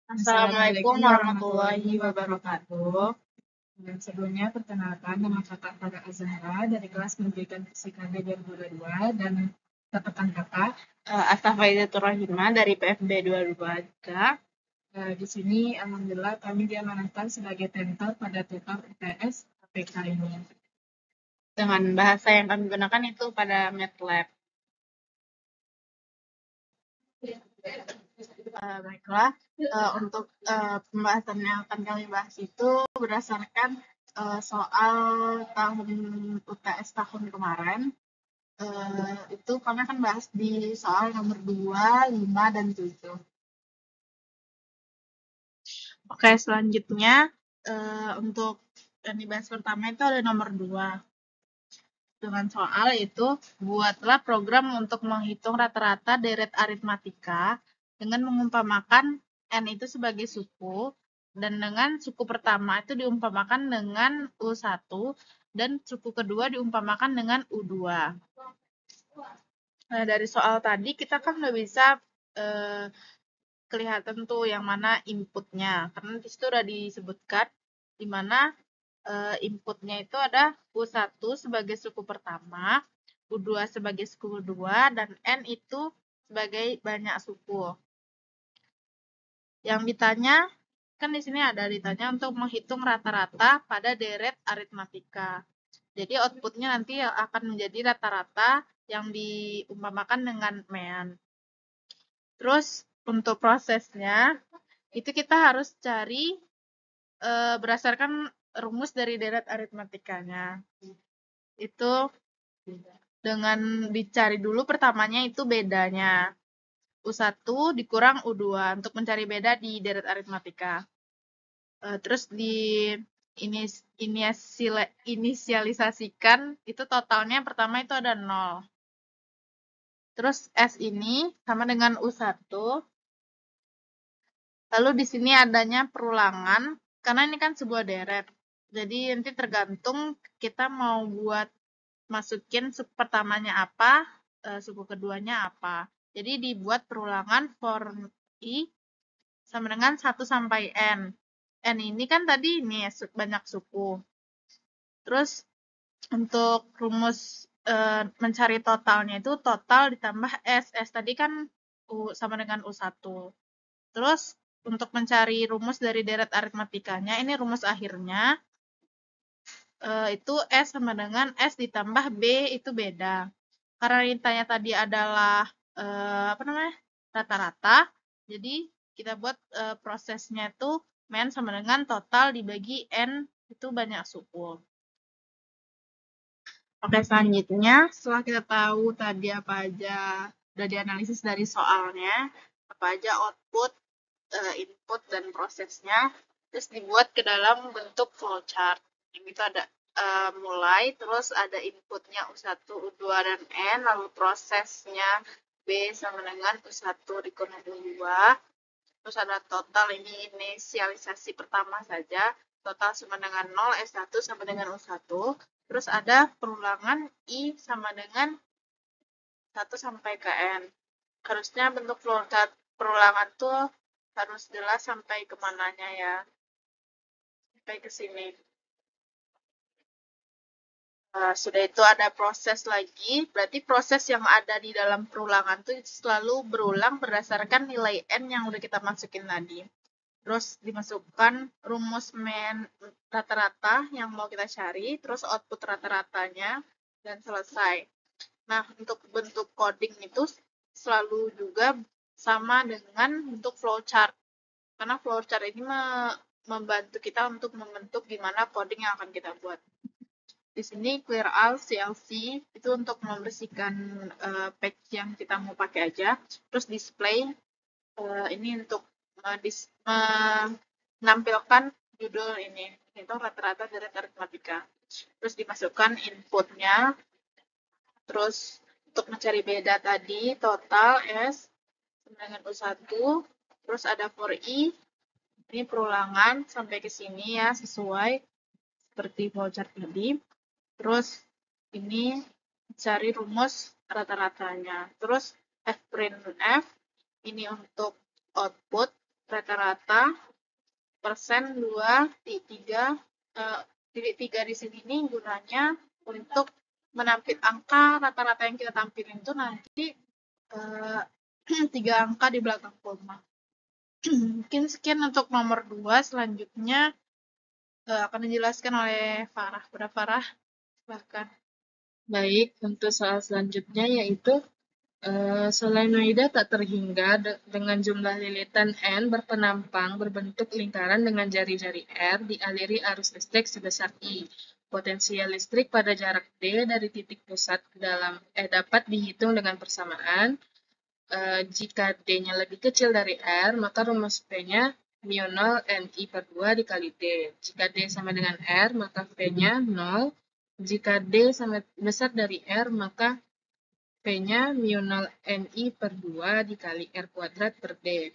Assalamualaikum warahmatullahi wabarakatuh. Dan sebelumnya perkenalkan, nama kakak Farah Azhara dari kelas Pendidikan Fisika B 2022 dan catatan kakak Astagfirullahaladzim Rahimah dari PFB 22. Di sini alhamdulillah kami diamanahkan sebagai tentor pada tutor UTS APK ini. Dengan bahasa yang kami gunakan itu pada MATLAB. Baiklah, untuk pembahasan yang akan kami bahas itu berdasarkan soal tahun UTS tahun kemarin. Itu kami akan bahas di soal nomor 2, 5, dan 7. Oke, selanjutnya untuk yang dibahas pertama itu ada nomor 2. Dengan soal itu, buatlah program untuk menghitung rata-rata deret aritmatika dengan mengumpamakan N itu sebagai suku, dan dengan suku pertama itu diumpamakan dengan U1, dan suku kedua diumpamakan dengan U2. Nah, dari soal tadi kita kan udah bisa kelihatan tuh yang mana inputnya, karena di situ udah disebutkan di mana inputnya itu ada U1 sebagai suku pertama, U2 sebagai suku kedua, dan N itu sebagai banyak suku. Yang ditanya, kan di sini ada ditanya untuk menghitung rata-rata pada deret aritmatika. Jadi outputnya nanti akan menjadi rata-rata yang diumpamakan dengan MEAN. Terus untuk prosesnya, itu kita harus cari berdasarkan rumus dari deret aritmatikanya. Itu dengan dicari dulu pertamanya itu bedanya. U1 dikurang U2 untuk mencari beda di deret aritmatika. Terus di inisialisasikan itu totalnya pertama itu ada 0. Terus S ini sama dengan U1. Lalu di sini adanya perulangan, karena ini kan sebuah deret. Jadi nanti tergantung kita mau buat masukin suku pertamanya apa, suku keduanya apa. Jadi dibuat perulangan for I sama dengan 1 sampai N. N ini kan tadi ini banyak suku. Terus untuk rumus mencari totalnya itu total ditambah S. S tadi kan U sama dengan U1. Terus untuk mencari rumus dari deret aritmatikanya, ini rumus akhirnya, itu S sama dengan S ditambah B itu beda. Karena ditanya tadi adalah rata-rata, jadi kita buat prosesnya itu MEN sama dengan total dibagi N itu banyak suku. Oke, selanjutnya setelah kita tahu tadi apa aja udah dianalisis dari soalnya, apa aja output, input, dan prosesnya, terus dibuat ke dalam bentuk flowchart. Yang itu ada mulai, terus ada inputnya U1, U2, dan N, lalu prosesnya B sama dengan U1 dikurang U2, terus ada total, ini inisialisasi pertama saja, total sama dengan 0, S1 sama dengan U1, terus ada perulangan I sama dengan 1 sampai ke N. Harusnya bentuk flowchart perulangan tuh harus jelas sampai kemananya ya, sampai ke sini. Sudah itu ada proses lagi, berarti proses yang ada di dalam perulangan tuh selalu berulang berdasarkan nilai N yang udah kita masukin tadi. Terus dimasukkan rumus MEN rata-rata yang mau kita cari, terus output rata-ratanya, dan selesai. Nah, untuk bentuk coding itu selalu juga sama dengan bentuk flowchart. Karena flowchart ini membantu kita untuk membentuk gimana coding yang akan kita buat. Di sini clear all CLC itu untuk membersihkan page yang kita mau pakai aja. Terus display ini untuk menampilkan judul ini. Itu rata-rata dari aritmatika. Terus dimasukkan inputnya. Terus untuk mencari beda tadi total S dengan U1. Terus ada for I. Ini perulangan sampai ke sini ya, sesuai seperti flowchart tadi. Terus ini cari rumus rata-ratanya. Terus fprintf ini untuk output. rata-rata persen 2,3 titik 3 di sini nih gunanya untuk menampil angka rata-rata yang kita tampilin itu nanti 3 angka di belakang koma. Mungkin sekian untuk nomor 2, selanjutnya akan dijelaskan oleh Farah. Pada Farah, silahkan. Baik, untuk soal selanjutnya yaitu solenoida tak terhingga dengan jumlah lilitan N berpenampang berbentuk lingkaran dengan jari-jari R dialiri arus listrik sebesar I. Potensial listrik pada jarak D dari titik pusat dapat dihitung dengan persamaan. Jika D-nya lebih kecil dari R, maka rumus P-nya mu0 NI per 2 dikali D. Jika D sama dengan R, maka P-nya 0. Jika D sama besar dari R, maka P-nya mu0 NI per 2 dikali R kuadrat per D.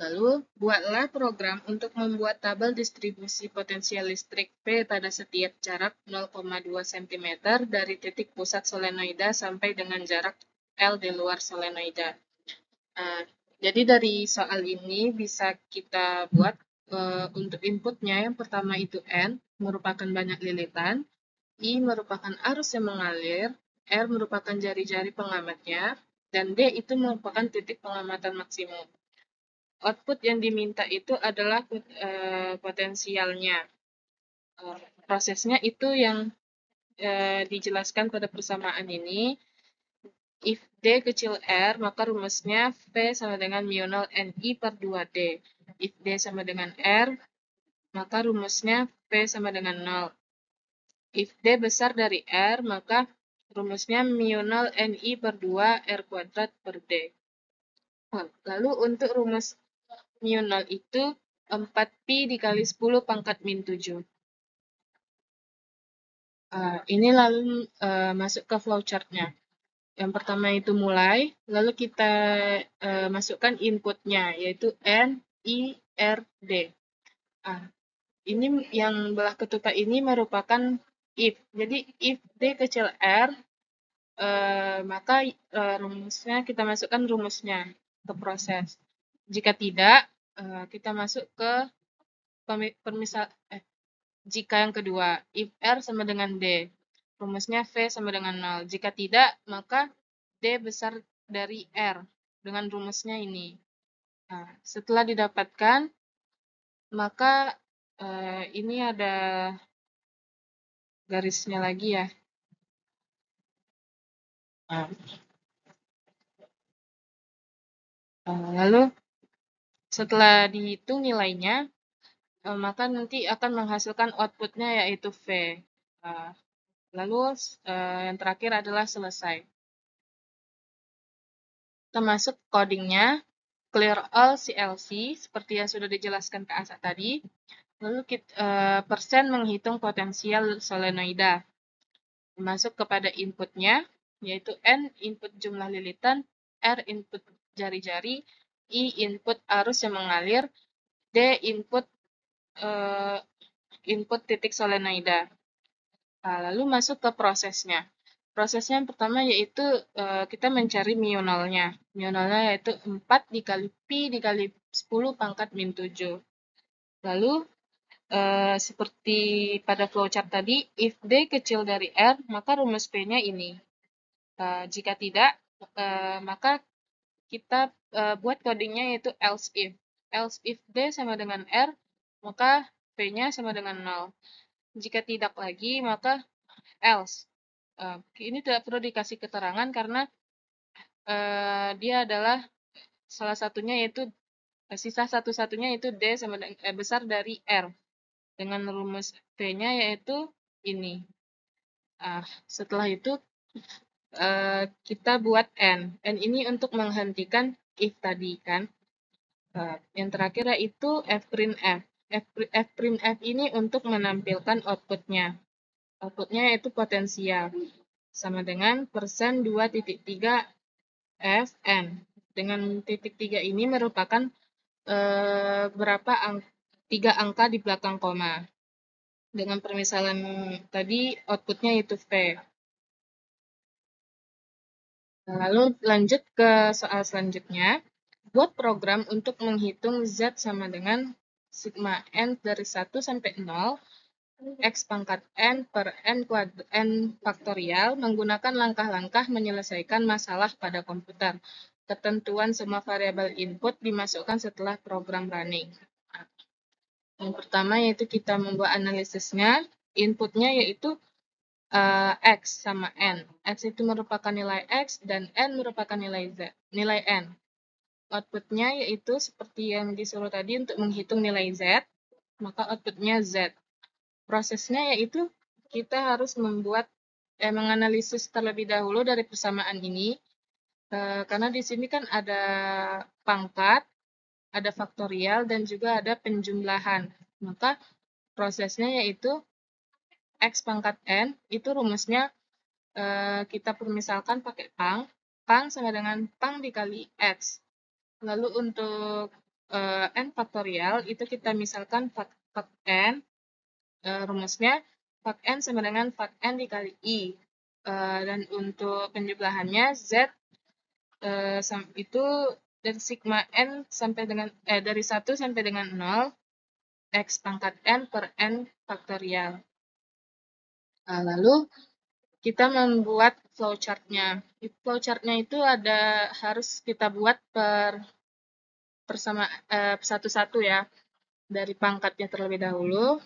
Lalu, buatlah program untuk membuat tabel distribusi potensial listrik P pada setiap jarak 0,2 cm dari titik pusat solenoida sampai dengan jarak L di luar solenoida. Jadi dari soal ini bisa kita buat untuk inputnya, yang pertama itu N, merupakan banyak lilitan, I merupakan arus yang mengalir, R merupakan jari-jari pengamatnya, dan D itu merupakan titik pengamatan maksimum. Output yang diminta itu adalah potensialnya. Prosesnya itu yang dijelaskan pada persamaan ini. If D kecil R, maka rumusnya V sama dengan mu0 NI per 2D. If D sama dengan R, maka rumusnya V sama dengan 0. If D besar dari R, maka rumusnya mu0 NI per 2 R kuadrat per D. Lalu untuk rumus mu0 itu 4pi dikali 10 pangkat min 7. Ini lalu masuk ke flowchart-nya. Yang pertama itu mulai, lalu kita masukkan inputnya, yaitu N, I, R, D. Ini yang belah ketupat ini merupakan if. Jadi, if D kecil R, maka rumusnya kita masukkan rumusnya ke proses. Jika tidak, kita masuk ke jika yang kedua, if R sama dengan D, rumusnya V sama dengan 0. Jika tidak, maka D besar dari R dengan rumusnya ini. Nah, setelah didapatkan, maka ini ada garisnya lagi ya. Lalu, setelah dihitung nilainya, maka nanti akan menghasilkan outputnya yaitu V. Lalu, yang terakhir adalah selesai. Kita masuk codingnya. Clear all CLC, seperti yang sudah dijelaskan ke Asa tadi. Lalu persen menghitung potensial solenoida. Masuk kepada inputnya, yaitu N input jumlah lilitan, R input jari-jari, I input arus yang mengalir, D input titik solenoida. Lalu masuk ke prosesnya. Prosesnya yang pertama yaitu kita mencari mu0-nya. Mu0-nya yaitu 4 dikali pi dikali 10 pangkat min 7. Lalu seperti pada flowchart tadi, if D kecil dari R, maka rumus P-nya ini. Jika tidak, maka kita buat codingnya yaitu else if. Else if D sama dengan R, maka P-nya sama dengan 0. Jika tidak lagi, maka else. Ini tidak perlu dikasih keterangan karena dia adalah salah satunya yaitu sisa satu-satunya itu D sama besar dari R dengan rumus P-nya yaitu ini. Setelah itu kita buat N. N ini untuk menghentikan if tadi kan. Yang terakhir yaitu fprintf. Fprintf ini untuk menampilkan outputnya. Outputnya yaitu potensial. Sama dengan persen 2,3 Fn. Dengan titik 3 ini merupakan tiga angka di belakang koma. Dengan permisalan tadi, outputnya itu V. Lalu lanjut ke soal selanjutnya. buat program untuk menghitung Z sama dengan sigma N dari 1 sampai 0, X pangkat N per N faktorial menggunakan langkah-langkah menyelesaikan masalah pada komputer. Ketentuan semua variabel input dimasukkan setelah program running. Yang pertama yaitu kita membuat analisisnya, inputnya yaitu X sama N. X itu merupakan nilai X dan N merupakan nilai N. Outputnya yaitu seperti yang disuruh tadi untuk menghitung nilai Z, maka outputnya Z. Prosesnya yaitu kita harus menganalisis terlebih dahulu dari persamaan ini, karena di sini kan ada pangkat, ada faktorial, dan juga ada penjumlahan. Maka prosesnya yaitu X pangkat N, itu rumusnya kita permisalkan pakai pang. Pang sama dengan pang dikali X. Lalu untuk N faktorial itu kita misalkan fak N, rumusnya fak N sama dengan fak N dikali I. Dan untuk penjumlahannya Z itu dari sigma N sampai dengan dari 1 sampai dengan 0, X pangkat N per N faktorial. Lalu kita membuat flowchart-nya. Flowchart-nya itu harus kita buat satu-satu ya. Dari pangkatnya terlebih dahulu,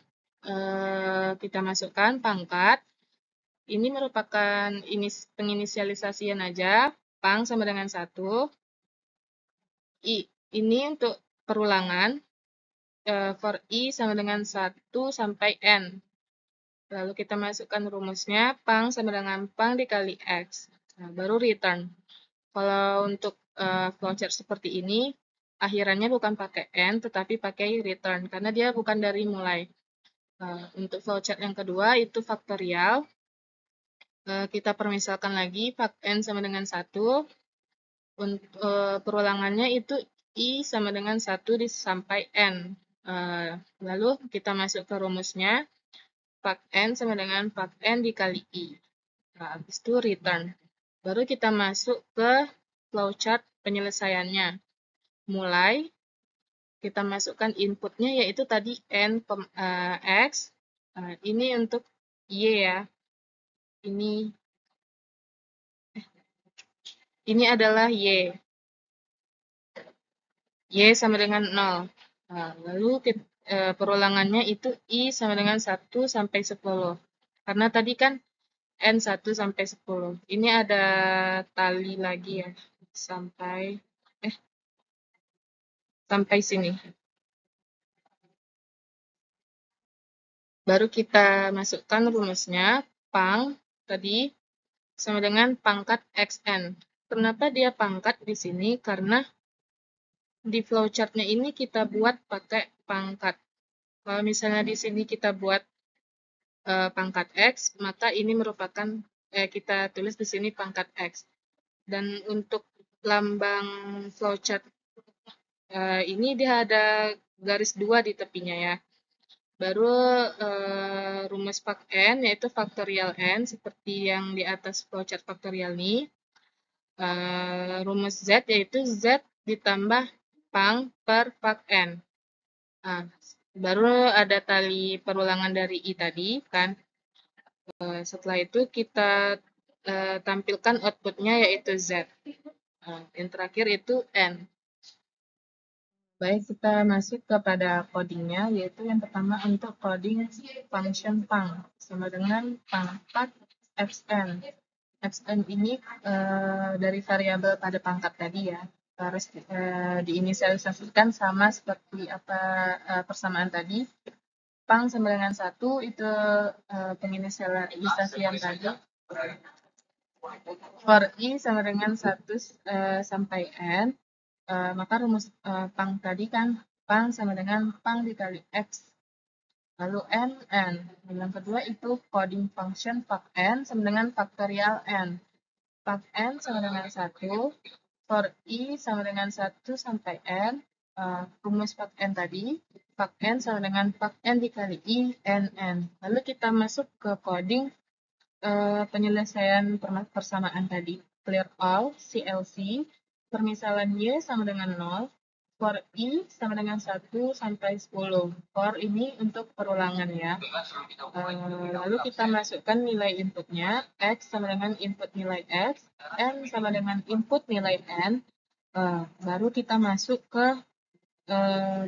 kita masukkan pangkat. Ini merupakan penginisialisasian aja, pang sama dengan 1. Ini untuk perulangan, for I sama dengan 1 sampai N. Lalu kita masukkan rumusnya, pang sama dengan pang dikali X. Nah, baru return. Kalau untuk flowchart seperti ini, akhirannya bukan pakai N, tetapi pakai return, karena dia bukan dari mulai. Untuk flowchart yang kedua, itu faktorial. Kita permisalkan lagi, fak N sama dengan 1. Untuk perulangannya itu I sama dengan 1 sampai N. Lalu kita masuk ke rumusnya, fak N sama dengan fak N dikali I. Nah, habis itu return. Baru kita masuk ke flowchart penyelesaiannya. Mulai, kita masukkan inputnya yaitu tadi N X. Ini untuk Y ya. Ini adalah Y. Y sama dengan 0. Lalu perulangannya itu I sama dengan 1 sampai 10. Karena tadi kan N1 sampai 10. Ini ada tali lagi ya. Sampai sini. Baru kita masukkan rumusnya, pang tadi sama dengan pangkat xn. Kenapa dia pangkat di sini? Karena di flowchart-nya ini kita buat pakai pangkat. Kalau misalnya di sini kita buat pangkat X, maka ini merupakan kita tulis di sini pangkat X. Dan untuk lambang flowchart ini dia ada garis 2 di tepinya ya. Baru rumus fak N yaitu faktorial N seperti yang di atas flowchart faktorial ini. Rumus Z yaitu Z ditambah pang per fak N. Baru ada tali perulangan dari I tadi kan. Setelah itu kita tampilkan outputnya yaitu Z. Yang terakhir itu N. Baik, kita masuk kepada codingnya, yaitu yang pertama untuk coding function pang, sama dengan pangkat xn. Xn ini dari variabel pada pangkat tadi ya, harus diinisialisasikan sama seperti apa persamaan tadi. Pang sama dengan 1 itu penginisialisasian tadi. For I sama dengan 1 sampai N. Maka rumus pang tadi kan pang sama dengan pang dikali X. Lalu N. Yang kedua itu coding function fak N sama dengan faktorial N. Fak N sama dengan 1. For I sama dengan 1 sampai N. Rumus fak N tadi. Fak N sama dengan fak N dikali I, N. Lalu kita masuk ke coding penyelesaian persamaan tadi. Clear all, CLC. permisalan Y sama dengan 0, for I sama dengan 1 sampai 10. For ini untuk perulangan ya. Lalu kita masukkan nilai inputnya, X sama dengan input nilai X, N sama dengan input nilai N, baru kita masuk ke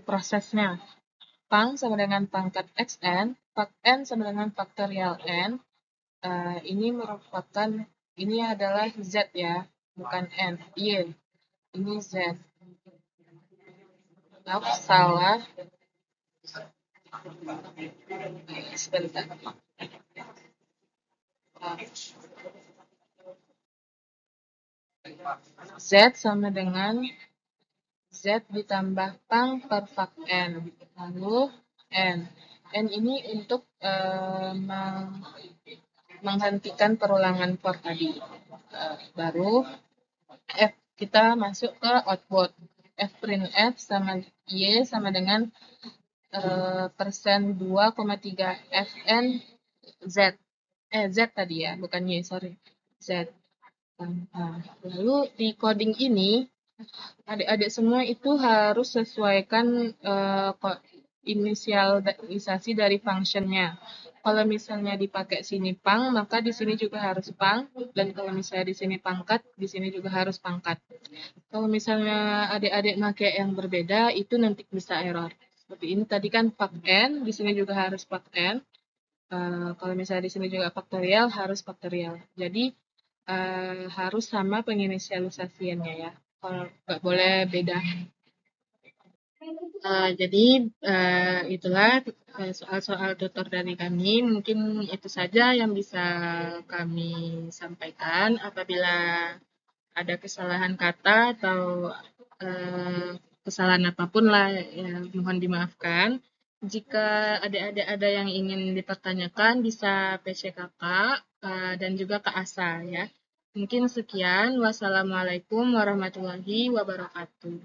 prosesnya. Pang sama dengan pangkat Xn, Pak N sama dengan faktorial N, ini adalah Z ya, bukan N, Y, ini Z. Salah, sebentar. Z sama dengan Z ditambah pang per fak N, lalu N. N ini untuk menghentikan perulangan for tadi. Baru F, kita masuk ke output. F print F sama Y sama dengan persen 2,3 Fn Z. Z tadi ya, bukan Y, sorry. Z. Lalu di coding ini, adik-adik semua itu harus sesuaikan inisialisasi dari functionnya. Kalau misalnya dipakai sini pang, maka di sini juga harus pang. Dan kalau misalnya di sini pangkat, di sini juga harus pangkat. Kalau misalnya adik-adik pakai yang berbeda, itu nanti bisa error. Seperti ini tadi kan pak n, di sini juga harus pak n. Kalau misalnya di sini juga faktorial, harus faktorial. Jadi harus sama penginisialisasiannya ya. Kalau nggak boleh beda. Jadi itulah soal-soal tutor dari kami. Mungkin itu saja yang bisa kami sampaikan. Apabila ada kesalahan kata atau kesalahan apapun lah, ya, mohon dimaafkan. Jika adik-adik ada yang ingin dipertanyakan, bisa PC Kakak dan juga Kak Asa ya. Mungkin sekian. Wassalamualaikum warahmatullahi wabarakatuh.